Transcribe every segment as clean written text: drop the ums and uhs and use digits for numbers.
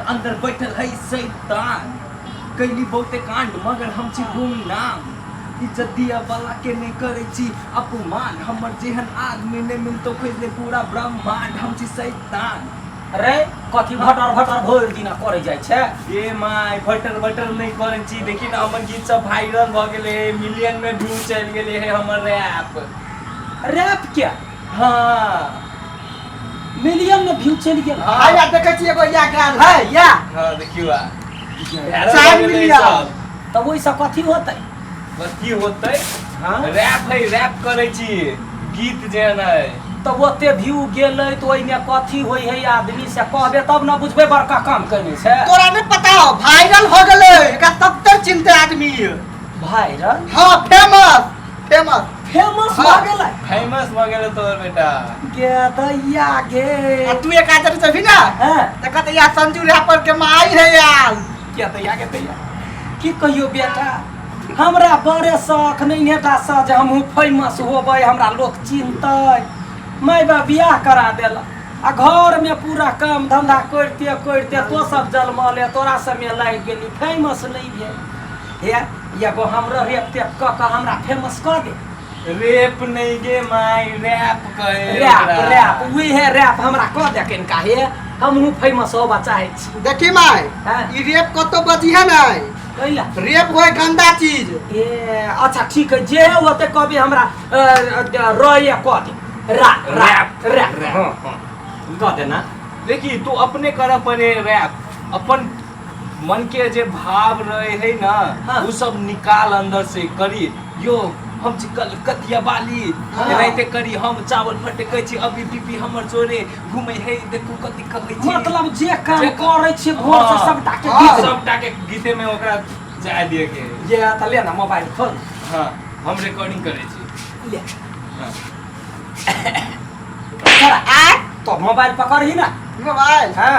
अंदर बैठल है शैतान कैली बहुते कांड मगर हम छी गुमनाम इज्जत दिया वाला के नहीं करे छी अपमान हमर जेहन आदमी नहीं मिलतो खोजले पूरा ब्रह्मांड हम छी शैतान। अरे कथी भटर भटर भोर दिना करे जाय छे ए माय भटर भटर नहीं करे छी देखि ना हमर गीत सब वायरल भ गेले मिलियन में व्यू चल गेले है हमर रैप। रैप क्या? हां मिलियन में व्यू चल गेल। हां या देखे छी एगो या गाल है या हां देखियो आ 4 मिलियन तब ओइ सब कथी होतै? बस की होतै? हां रैप है रैप करे छी गीत जे है तब ओते व्यू गेलै तो ओइ में कथी होई है आदमी से कहबे तब न बुझबे बड़का काम करने से। तोरा नहीं पता हो वायरल हो गेले एका तब तक चिंता आदमी वायरल। हां फेमस फेमस फेमस हो गेलै फेमस हो गेले तोर बेटा गे दैया गे। तू एक आदर से भी ना हां त कहते या संजू रैपर के माई है यार क्या दैया के दैया की कहियो बेटा हमरा बड़े शौक नहीं है सा जे हमहू फेमस होबै हमरा लोग चिंतै माय बा बियाह करा देला आ घर में पूरा काम धंधा करते करते तो सब जलमले तोरा सब में लाग गेली फेमस नहीं भेल हे एगो हमरा रेप तेप क हमरा फेमस कर दे। रैप नहीं गे माय रैप कहे रैप रैप उही है रैप हमरा कह दे किनका हे हमहू फेमस होबा चाहे छी। देखी माय हां ई रैप कतो बजिया नहीं कैला रेप होय गंदा चीज। ए अच्छा ठीक है जे होते कभी हमरा रये कह दे रैप रैप हां हां कह देना। देखी तू अपने कर पड़े रैप अपन मन के जे भाव रहे है ना हाँ। वो सब निकाल अंदर से करी यो हम छी कलकतिया वाली रहते करी हम चावल फटे कहै छी अभी पीपी हमर जोरे घुमै है देखू कथि कहै छी मतलब जे काम करे छी भोर से सबटा के गीत सबटा के गीते में ओकरा जाय दिए के ये त ले ना मोबाइल खोल। हां हम रिकॉर्डिंग करे छी ले हां चला आ तो मोबाइल पकड़ ही ना मोबाइल हां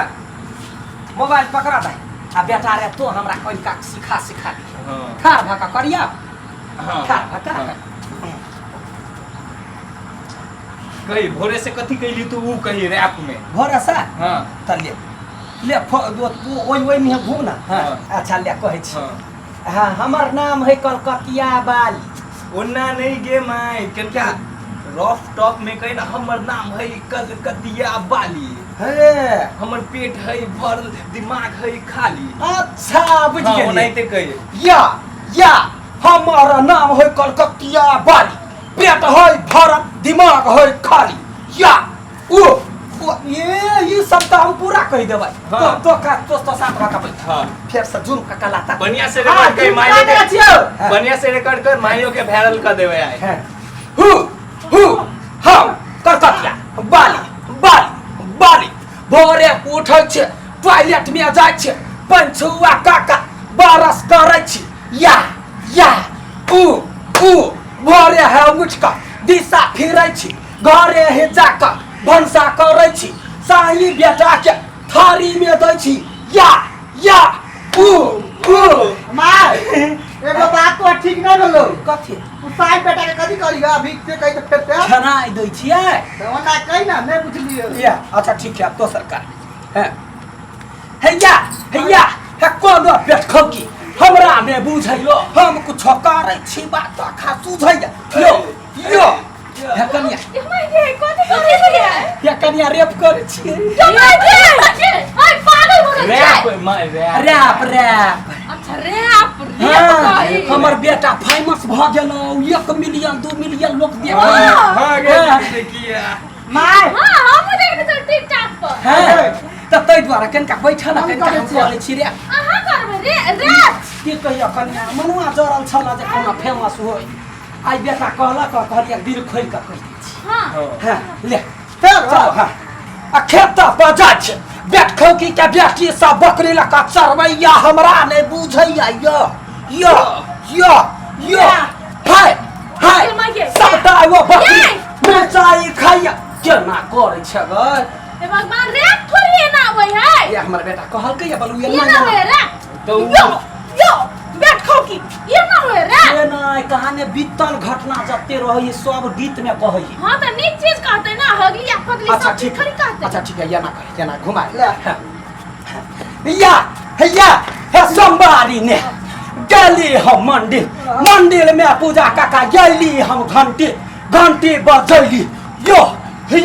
मोबाइल पकड़ा दे आ बेटा रे तो हमरा कोई का सिखा सिखा दी। हां खार भका करिया हां खार भका कही भोरे से कथी कहली तू ऊ कही रैप में भोर से हां त ले ओइ ओइ में घूम ना। हां अच्छा ले कहै छी हां हां हमर नाम है कलकतिया वाली ओन्ना नहीं गे माय क्या रफ टॉप में कहे ना हमर नाम है कलकतिया वाली हे हमर पेट है भर दिमाग है खाली। अच्छा बुझ हाँ, गेली नहीं ते कहे या हमारा नाम है कलकतिया वाली पेट है भरत दिमाग है खाली या ये सब तो हम पूरा कह देबै। हाँ। तो साथ रखा भाई हां फिर से जुर्म का कलाता बढ़िया से रिकॉर्ड कर माइयो के बढ़िया से रिकॉर्ड कर माइयो के वायरल कर देवे आए हु हम कलकतिया वाली वाली वाली भोरे उठै छै टॉयलेट में जाय छै पंछुआ काका बरस करै छी या उ भोरे है उठका दिशा फिरै छी घरे हे जाकर भंसा करै छी साही बेटा के थारी में दै छी या माय एगो बात तो ठीक ना बोलो कथी तू साई बेटा के कथी करी अभी से कहि तो फेर से खनाई दै छियै तो ओना कहि ना नहीं बुझलिए या अच्छा ठीक है तो सरकार हैया है कोनो पेट खोकी हमरा में बुझैयो हम कुछ करै छी बात खा सुझैया यो है कनिया ये कथि करै छियै या कनिया रेप करै छी हाय पागल हो गेल रैप माय रैप अच्छा रैप कहि हमर बेटा फेमस भ गेलौ 1 मिलियन 2 मिलियन लोग देख हां गे देखिए माय हां हम देखै छी टिकटॉक पर है त तै द्वारा कनका बैठल कनका हम करै छी रे अहाँ करबै रे रैप के कहिया कनिया मनुआ जरल छला जे कोनो फेमस होय आई बेटा कहलिया दिल खोल के कहि दै छी। हां ले चल हां आ खेत बजा छै बेट खौकी के बेटी सब बकरी लका चरबैया हमरा नै बुझैया यो हाय सबटा वो बकरी मिरचाई खाइया केना करै छै गे ए भगवान रैप थोड़ी ना होय है ये हमर बेटा कहलकै बलु ये ना होय रैप तो यो बेट खौकी ये ना होय रैप ये नै कहानी बीतल घटना जत्ते रहै सब गीत में कहै। हां त नीक चीज कहते ना हगली या फगली अच्छा सब ठीक थोड़ी कहते अच्छा ठीक है ये ना घुमा ले या हे सोमवारी ने गेली हम मंदिर में पूजा काका गेली हम घंटी बजैली यो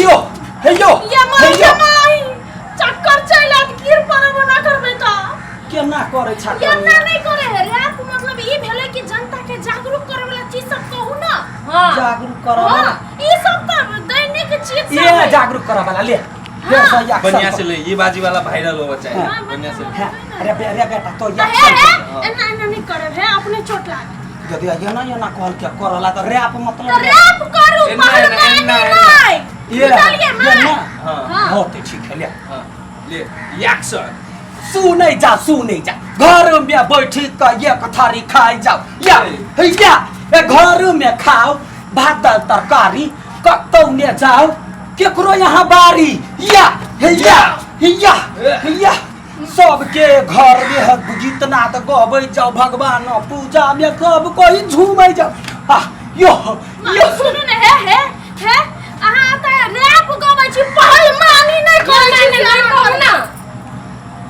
यो यो चक्कर चला गिर परब ना करबे त केना करे छ केना नहीं करे रैप मतलब ई भेले कि जनता के जागरूक करे वाला चीज सब कहू ना हां जागरूक करे वाला ई सब त दैनिक चीज सब ये जागरूक करे वाला ले बढ़िया से ले ये बाजी वाला वायरल होगा चाहिए बढ़िया से अरे बेटा तो या एना नहीं करे है अपने चोट लागे यदि ये ना कहल के करला तो रैप मतलब तो रैप करू पहलवानी नहीं ये ना हां बहुत ठीक है ले ले एक्शन सुनै जा घर में बैठी के एक थारी खाई जाओ या ए घर में खाओ भात दाल तरकारी कतौ ने जाओ केकरो यहाँ बारी या सबके घर में जितना तो गबै जाओ भगवान पूजा में कब कोई झूमै जाओ यो सुन ने है अहाँ त रैप गबै छी पहलवानी नहीं करे ना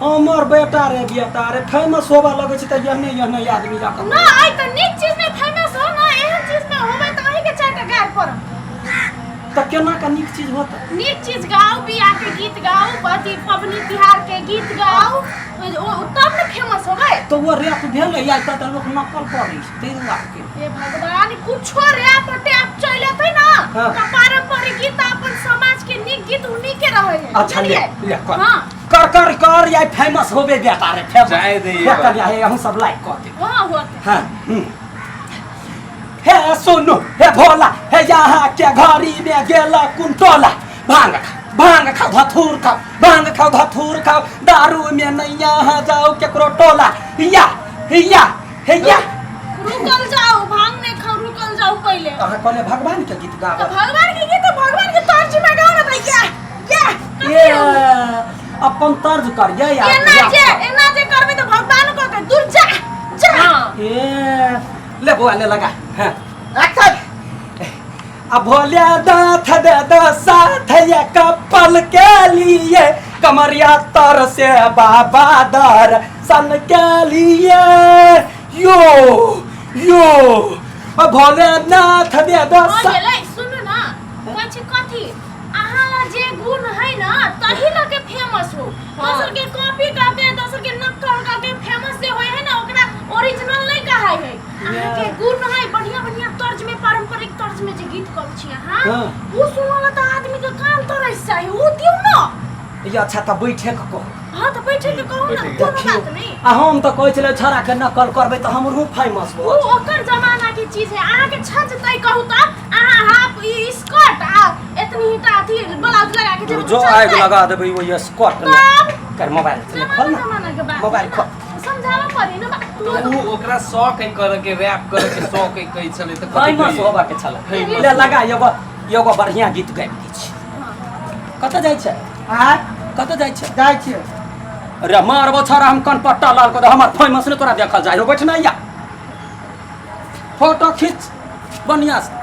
हमर बेटा रे फेमस होबा लगे छै त यहने आदमी जाकर ना आई त नीक चीज में फेमस हो ना एहन चीज में होबे त अही के चाटा गार पर त केना का नीक चीज होता नीक चीज गाओ बियाह के गीत गाओ पति पबनी तिहार के गीत गाओ तब न फेमस होबे तो वो रैप भेल या त लोग नकल करै छै तेरुआ के ए भगवान कुछो रैप टैप चलेतै ना त पारंपरिक गीत अपन समाज के नीक गीत उन्हीं के रहे है अच्छा ले कर या फेमस होबे बेटा रे फेमस जाय दे बेटा या हम सब लाइक कर दे हां होते हां हे सुनो हे भोला हे यहाँ के घरी में गेला कुंटोला भांग खाओ धथूर खाओ दारू में नहीं यहाँ जाओ केकरो टोला या रुकल जाओ भांग ने खाओ रुकल जाओ पहले कहां कहले भगवान के गीत गाओ तो भगवान के गीत भगवान के तर्ज में गाओ ना भैया ये अपन तर्ज कर या एना जे करबे तो भगवान को के दूर जा ए ले बोले लगा हां एक्शन अब भोले दांत दे दो साथ ये कपल के लिए कमरिया तर से बाबा दर सन के लिए यो अब भोले नाथ दे दो सुन ना कथी अहाँ जे गुण है ना तही लगे फेमस हो दोसर के कॉपी करके दोसर के नकल करके फेमस से होय है ना ओकरा ओरिजिनल नहीं कहाय है अहाँ के गुण है बढ़िया तर्ज में पारंपरिक तर्ज में जे गीत कब छी अहाँ वो सुनला त आदमी के कान तरस जाय वो दियो ना ये अच्छा त बैठे के कहो हां त बैठे के कहो ना कोनो बात नहीं हम त कहै छले छोरा के नकल करबे त हमरो फेमस हो वो ओकर जमाना के चीज है अहाँ के छज तय कहू त अहाँ हाफ स्कर्ट आ इतनी ही अथी ब्लाउज लगा के जो आग लगा देबे वो ये स्कर्ट में कर मोबाइल से खोल ना मोबाइल खोल समझावा पड़ी ना तू ओकरा शौक है करे के रैप करे के शौक है कहि चले त फेमस होबा के छले ले लगा एगो बढ़िया गीत गाबि दै छी कत जाय छै कत जाय छै अरे मारबो छोरा हम कन पट्टा लाल को हमर फेमस ने तोरा देखल जाय बैठ ना या फोटो खींच बढ़िया से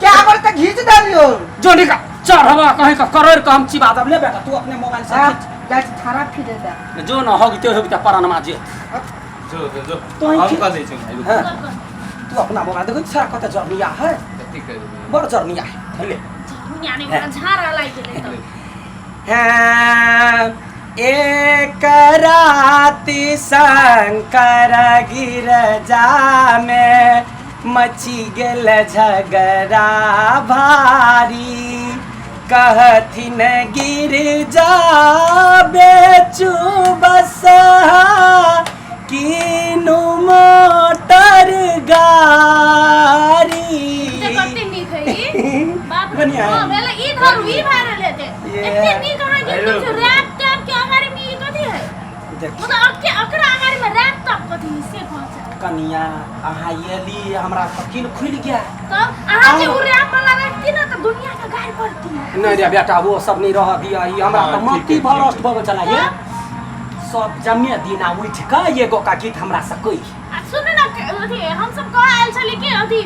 क्या बोलते खींच डालियो जोड़ी का चढ़वा कहीं का करोड़ का हम चिबा दब ले बेटा तू अपने मोबाइल से खींच जाय थारा फिरे दा जो न होगते परानमा जे जो तो हम का दै छै तू अपना मोबाइल देखो सारा कत जर्निया है ठीक है बड़ जर्निया है ले यानी बड़ा झारा लाग गेलै त एक राति शंकर गिरजा में मची गेल झगड़ा भारी कहथिन गिरजा बेचू बस कीनू मोटर गाड़ी कते नीक है ई बाप रे बढ़िया हां वेले ई धरू ई वायरल हेते एते नीक कहां जे कुछ रैप टैप के अगाड़ी में ई कथि है मतलब अकरा अगाड़ी में रैप टैप कथि से पहुंच कनिया अहाँ येली हमरा सकीन खुल गया तब अहाँ जे उ रैप वाला रखती ना त दुनिया के गाय पड़ती नहीं रे बेटा वो सब नहीं रह दिया ई हमरा त मट्टी भरस्ट भग चला ये सब जमे दिना उठ के एगो का गीत हमरा से कोई सुन ना अथी हम सब कह आयल छली कि अथी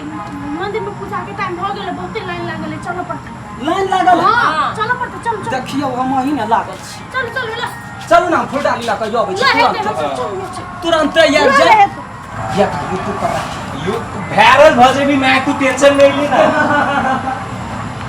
मंदिर में पूजा के टाइम भ गेल बहुते लाइन लागल चलो पड़ता लाइन लागल हां चलो पड़ता चल देखियो हम ही ना लागल छी चल चल चलू ना फुल डाली ला कहियो अबै छी लहे तुरंत दे हम तुरंत तैयार लहे जाए दे। या यूट्यूब पर वायरल भजे भी मैं कुछ टेंशन नहीं लेना